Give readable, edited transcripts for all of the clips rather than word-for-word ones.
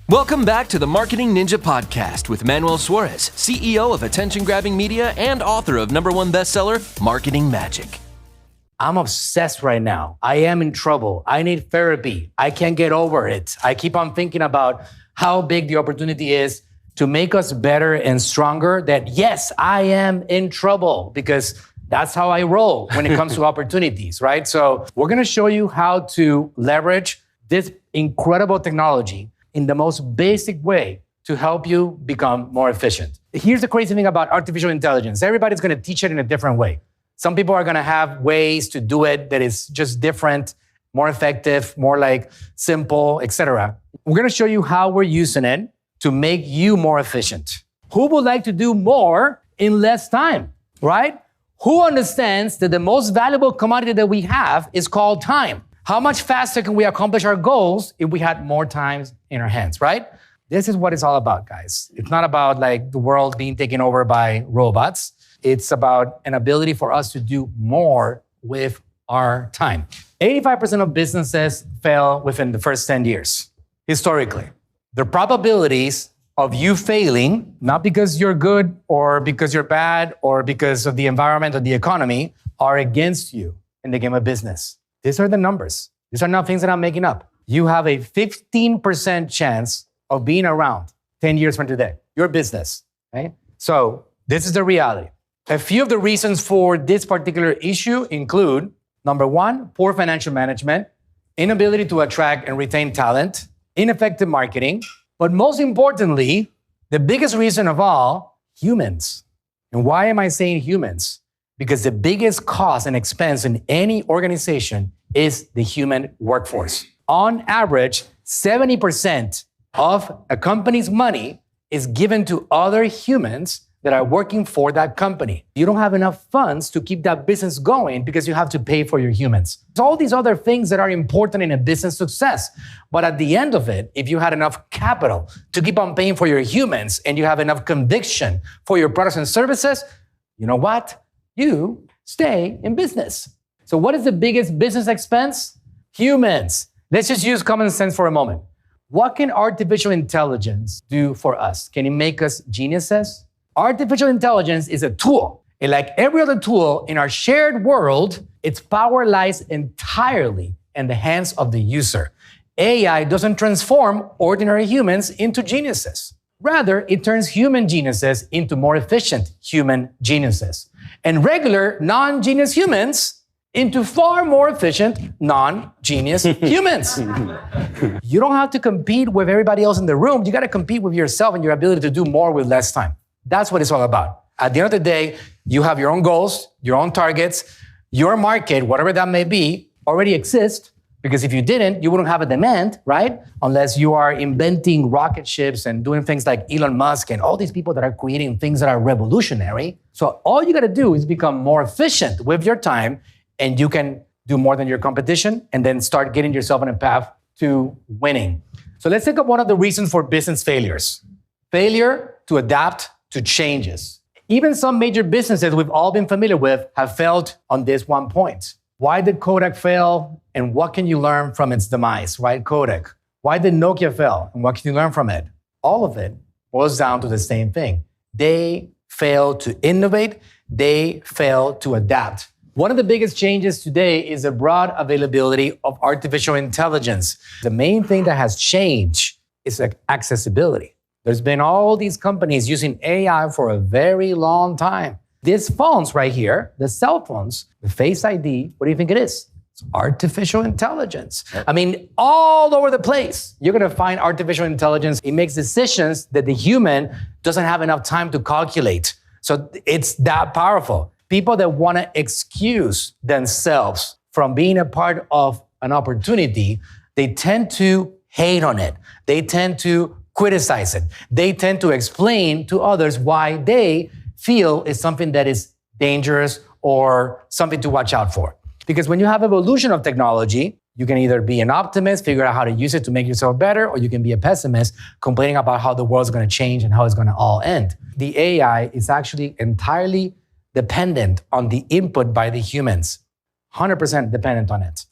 Welcome back to the Marketing Ninja Podcast with Manuel Suarez, CEO of attention-grabbing media and author of #1 bestseller, Marketing Magic. I'm obsessed right now. I am in trouble. I need therapy. I can't get over it. I keep on thinking about how big the opportunity is to make us better and stronger, that yes, I am in trouble, because that's how I roll when it comes to opportunities, right? So we're gonna show you how to leverage this incredible technology in the most basic way to help you become more efficient. Here's the crazy thing about artificial intelligence. Everybody's gonna teach it in a different way. Some people are gonna have ways to do it that is just different, more effective, more like simple, etc. We're gonna show you how we're using it to make you more efficient. Who would like to do more in less time, right? Who understands that the most valuable commodity that we have is called time? How much faster can we accomplish our goals if we had more time in our hands, right? This is what it's all about, guys. It's not about like the world being taken over by robots. It's about an ability for us to do more with our time. 85% of businesses fail within the first 10 years, historically. The probabilities of you failing, not because you're good or because you're bad or because of the environment or the economy, are against you in the game of business. These are the numbers. These are not things that I'm making up. You have a 15% chance of being around 10 years from today, your business, right? So this is the reality. A few of the reasons for this particular issue include, number one, poor financial management, inability to attract and retain talent, ineffective marketing, but most importantly, the biggest reason of all, humans. And why am I saying humans? Because the biggest cost and expense in any organization is the human workforce. On average, 70% of a company's money is given to other humans that are working for that company. You don't have enough funds to keep that business going because you have to pay for your humans. There's all these other things that are important in a business success. But at the end of it, if you had enough capital to keep on paying for your humans and you have enough conviction for your products and services, you know what? You stay in business. So what is the biggest business expense? Humans. Let's just use common sense for a moment. What can artificial intelligence do for us? Can it make us geniuses? Artificial intelligence is a tool. And like every other tool in our shared world, its power lies entirely in the hands of the user. AI doesn't transform ordinary humans into geniuses. Rather, it turns human geniuses into more efficient human geniuses. And regular non-genius humans into far more efficient non-genius humans. You don't have to compete with everybody else in the room. You got to compete with yourself and your ability to do more with less time. That's what it's all about. At the end of the day, you have your own goals, your own targets, your market, whatever that may be, already exists. Because if you didn't, you wouldn't have a demand, right? Unless you are inventing rocket ships and doing things like Elon Musk and all these people that are creating things that are revolutionary. So all you got to do is become more efficient with your time, and you can do more than your competition and then start getting yourself on a path to winning. So let's take up one of the reasons for business failures. Failure to adapt to changes. Even some major businesses we've all been familiar with have failed on this one point. Why did Kodak fail, and what can you learn from its demise, right? Kodak. Why did Nokia fail, and what can you learn from it? All of it boils down to the same thing. They failed to innovate. They failed to adapt. One of the biggest changes today is the broad availability of artificial intelligence. The main thing that has changed is accessibility. There's been all these companies using AI for a very long time. These phones right here, the cell phones, the Face ID, what do you think it is? It's artificial intelligence. I mean, all over the place, you're gonna find artificial intelligence. It makes decisions that the human doesn't have enough time to calculate. So it's that powerful. People that wanna excuse themselves from being a part of an opportunity, they tend to hate on it. They tend to criticize it. They tend to explain to others why they feel it's something that is dangerous or something to watch out for. Because when you have evolution of technology, you can either be an optimist, figure out how to use it to make yourself better, or you can be a pessimist, complaining about how the world's gonna change and how it's gonna all end. The AI is actually entirely dependent on the input by the humans, 100% dependent on it.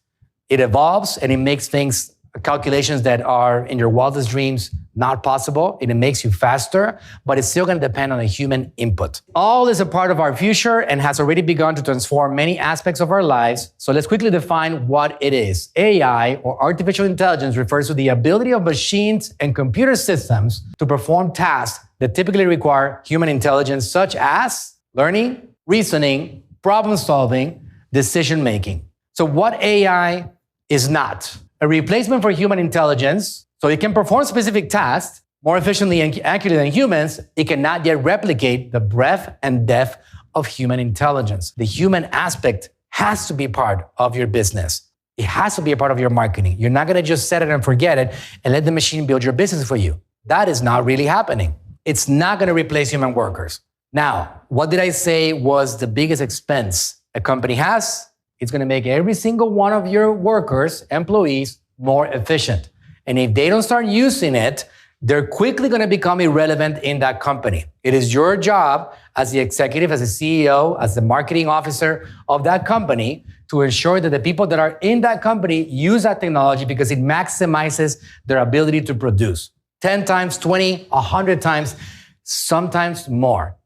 It evolves and it makes things, calculations that are in your wildest dreams not possible, and it makes you faster, but it's still gonna depend on a human input. All is a part of our future and has already begun to transform many aspects of our lives. So let's quickly define what it is. AI, or artificial intelligence, refers to the ability of machines and computer systems to perform tasks that typically require human intelligence, such as learning, reasoning, problem solving, decision making. So what AI is not? A replacement for human intelligence, so it can perform specific tasks more efficiently and accurately than humans. It cannot yet replicate the breadth and depth of human intelligence. The human aspect has to be part of your business. It has to be a part of your marketing. You're not gonna just set it and forget it and let the machine build your business for you. That is not really happening. It's not gonna replace human workers. Now, what did I say was the biggest expense a company has? It's gonna make every single one of your workers, employees, more efficient. And if they don't start using it, they're quickly gonna become irrelevant in that company. It is your job as the executive, as the CEO, as the marketing officer of that company to ensure that the people that are in that company use that technology because it maximizes their ability to produce 10 times, 20, 100 times, sometimes more.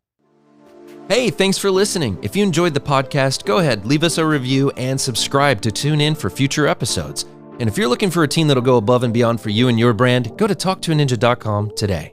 Hey, thanks for listening. If you enjoyed the podcast, go ahead, leave us a review and subscribe to tune in for future episodes. And if you're looking for a team that'll go above and beyond for you and your brand, go to talktoaninja.com today.